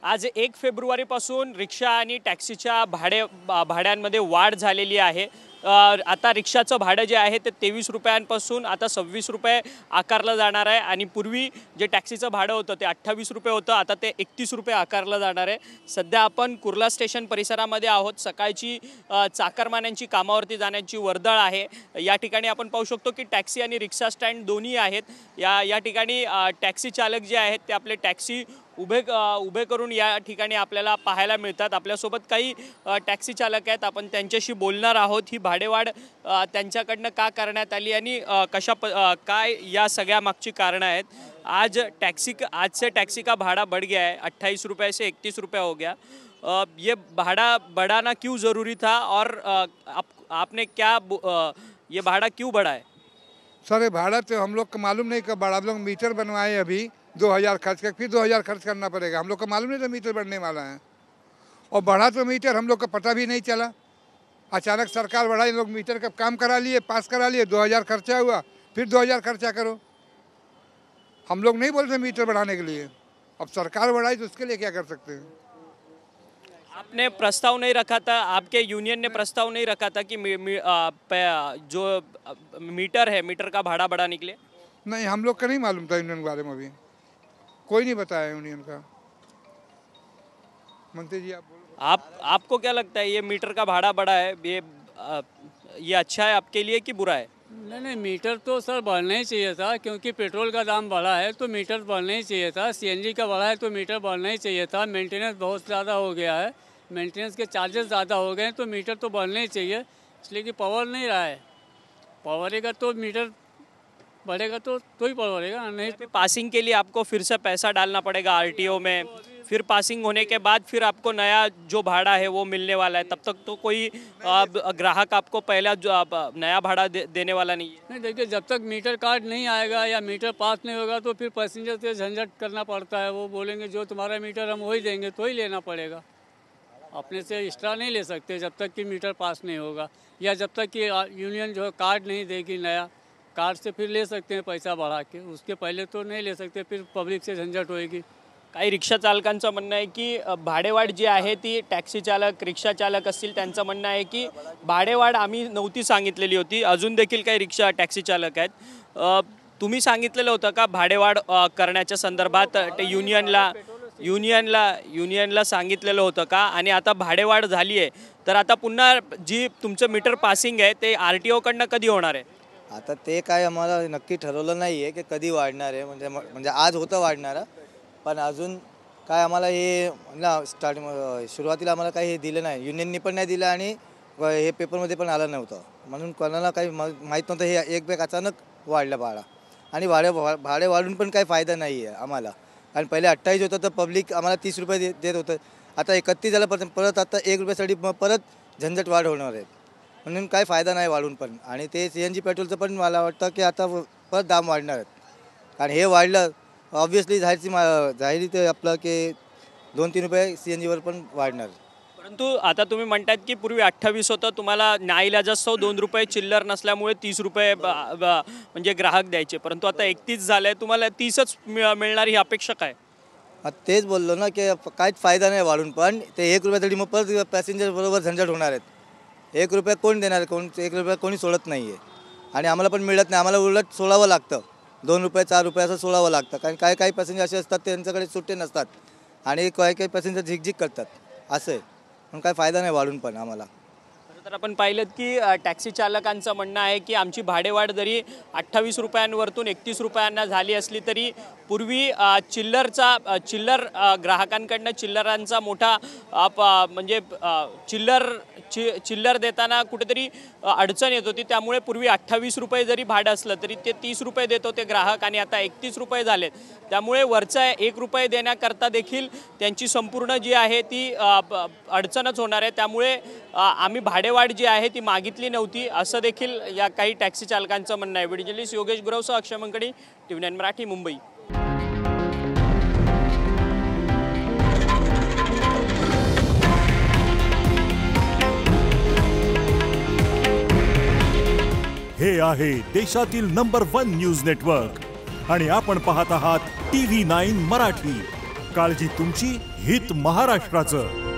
आज 1 फेब्रुवारीपासून रिक्षा आणि टॅक्सीच्या भाड्यांमध्ये वाढ झालेली आहे। आता रिक्षाचं भाडं जे आहे ते 23 रुपयांपासून आता 26 रुपये आकारलं जाणार आहे आणि पूर्वी जे टॅक्सीचं भाडं होतं ते 28 रुपये होतं, आता ते 31 रुपये आकारलं जाणार आहे। सध्या आपण कुर्ला स्टेशन परिसरामध्ये आहोत। सकाळची चाकरमान्यांची कामावरती जाण्याची वर्दळ आहे। या ठिकाणी आपण पाहू शकतो की टॅक्सी आणि रिक्षा स्टँड दोन्ही आहेत। या ठिकाणी टॅक्सी चालक जे आहेत ते आपले टॅक्सी उभे करून या ठिकाणी आपल्याला पाहायला मिळतात। आपल्यासोबत काही टॅक्सी चालक आहेत, आपण त्यांच्याशी बोलणार आहोत। ही भाडेवाढ त्यांच्याकडनं का करण्यात आली आणि काय या सगळ्या मागची कारणं आहेत। आज से टैक्सी का भाड़ा बढ़ गया है, 28 रुपये से 31 रुपये हो गया। ये भाड़ा बढ़ाना क्यों ज़रूरी था और आपने क्या ये भाड़ा क्यों बढ़ा है? सर ये भाड़ा तो हम लोग को मालूम नहीं कब बढ़ा। हम लोग मीटर बनवाए अभी 2000 खर्च कर, फिर 2000 खर्च करना पड़ेगा। हम लोग को मालूम नहीं था मीटर बढ़ने वाला है और बढ़ा तो मीटर हम लोग को पता भी नहीं चला। अचानक सरकार बढ़ाई, लोग मीटर का काम करा लिए, पास करा लिए, 2000 खर्चा हुआ, फिर 2000 खर्चा करो। हम लोग नहीं बोलते मीटर बढ़ाने के लिए, अब सरकार बढ़ाई तो उसके लिए क्या कर सकते हैं। आपने प्रस्ताव नहीं रखा था, आपके यूनियन ने प्रस्ताव नहीं रखा था कि जो मीटर है, मीटर का भाड़ा बढ़ाने के लिए? नहीं, हम लोग का नहीं मालूम था यूनियन के बारे में, अभी कोई नहीं बताया यूनियन का। मंत्री जी आप बोलो। आपको क्या लगता है ये मीटर का भाड़ा बढ़ा है, ये अच्छा है आपके लिए कि बुरा है? नहीं, मीटर तो सर बढ़ना ही चाहिए था, क्योंकि पेट्रोल का दाम बढ़ा है तो मीटर बढ़ना ही चाहिए था। सीएनजी का बढ़ा है तो मीटर बढ़ना ही चाहिए था। मेंटेनेंस बहुत ज़्यादा हो गया है, मेंटेनेंस के चार्जेस ज़्यादा हो गए हैं, तो मीटर तो बढ़ना ही चाहिए। इसलिए कि पावर नहीं रहा है, पावरेगा तो मीटर बढ़ेगा तो ही बढ़ेगा, नहीं तो पासिंग के लिए आपको फिर से पैसा डालना पड़ेगा आरटीओ में, फिर पासिंग होने के बाद फिर आपको नया जो भाड़ा है वो मिलने वाला है। तब तक तो कोई ग्राहक आपको पहला जो नया भाड़ा देने वाला नहीं है। नहीं, देखिए जब तक मीटर कार्ड नहीं आएगा या मीटर पास नहीं होगा तो फिर पैसेंजर से झंझट करना पड़ता है। वो बोलेंगे जो तुम्हारा मीटर हम वही देंगे, तो ही लेना पड़ेगा, अपने से एक्स्ट्रा नहीं ले सकते जब तक कि मीटर पास नहीं होगा, या जब तक कि यूनियन जो है कार्ड नहीं देगी नया। कार्ड से फिर ले सकते हैं पैसा बढ़ा के, उसके पहले तो नहीं ले सकते, फिर पब्लिक से झंझट होएगी। काही रिक्षा चालकांचं म्हणणं आहे की भाडेवाढ जी आहे ती टॅक्सी चालक, रिक्षा चालक असतील त्यांचं म्हणणं आहे की भाडेवाढ आम्ही नव्हती सांगितलेली होती। अजून देखील काही रिक्षा टॅक्सी चालक आहेत। तुम्ही सांगितलेलं होतं का भाडेवाढ करण्याच्या संदर्भात ते युनियनला सांगितलेलं होतं का? आणि आता भाडेवाढ झाली आहे तर आता पुन्हा जी तुमचं मीटर पासिंग आहे ते आरटीओ कडनं कधी होणार आहे? आता ते काय आम्हाला नक्की ठरवलं नाही आहे की कधी वाढणार आहे, म्हणजे आज होतं वाढणारं, पण अजून काय आम्हाला हे सुरुवातीला आम्हाला काही हे दिलं नाही, युनियननी पण नाही दिलं आणि हे पेपरमध्ये पण आलं नव्हतं, म्हणून कोणाला काही माहीत नव्हतं। हे एक बॅग अचानक वाढलं भाडं, आणि भाडे वाढून पण काही फायदा नाही आहे आम्हाला, कारण पहिले 28 होतं तर पब्लिक आम्हाला 30 रुपये देत होतं, आता 31 झालं, परत आता 1 रुपयासाठी परत झंझट वाढ होणार आहे, म्हणून काय फायदा नाही वाढून पण। आणि ते सीएनजी पेट्रोलचं पण मला वाटतं की आता परत दाम वाढणार आहेत, कारण हे वाढलं ऑब्वियसली जाहिरी ते आपलं की 2-3 रुपये सीएनजीवर पण वाढणार। परंतु आता तुम्ही म्हणतात की पूर्वी 28 होतं, तुम्हाला नाईलाजास्तव 2 रुपये चिल्लर नसल्यामुळे 30 रुपये म्हणजे ग्राहक द्यायचे, परंतु आता 31 झालंय, तुम्हाला 30च मिळणार ही अपेक्षा काय? तेच बोललो ना की काहीच फायदा नाही वाढून पण, ते 1 रुपयासाठी मग परत पॅसेंजर बरोबर झंझट होणार आहेत। 1 रुपया कोण देणार, 1 रुपया कोणी सोडत नाही आहे, आणि आम्हाला पण मिळत नाही, आम्हाला उलट सोडावं लागतं, 2 रुपये 4 रुपये असं सोडावं लागतं, कारण काही पॅसेंजर असे असतात त्यांच्याकडे सुट्टे नसतात आणि काही पॅसेंजर झिकझिक करतात, असं आहे, म्हणून काय फायदा नाही वाढून पण आम्हाला। तर आपण पाहिलं की टॅक्सी चालकांचं म्हणणं आहे की आमची भाडेवाढ जरी 28 रुपयांवरतून 31 रुपयांना झाली असली तरी पूर्वी चिल्लर ग्राहकांकडनं चिल्लरांचा मोठा म्हणजे चिल्लर देताना कुठेतरी अडचण येत होती, त्यामुळे पूर्वी 28 रुपये जरी भाडं असलं तरी ते 30 रुपये देत होते ग्राहक, आणि आता 31 रुपये झालेत, त्यामुळे वरचा 1 रुपये देण्याकरता देखील त्यांची संपूर्ण जी आहे ती अडचणच होणार आहे। त्यामुळे आम्ही भाडेवाढ जी आहे ती मागितली नव्हती असं देखील या काही टॅक्सी चालकांचं म्हणणं आहे। व्हिडिओ जर्नलिस्ट योगेश गुरवसह अक्षय मंकडी, TV9 मराठी, मुंबई। हे आहे देशातील नंबर 1 न्यूज नेटवर्क आणि आपण पाहत आहात TV9 मराठी। काळजी तुमची, हित महाराष्ट्राचं.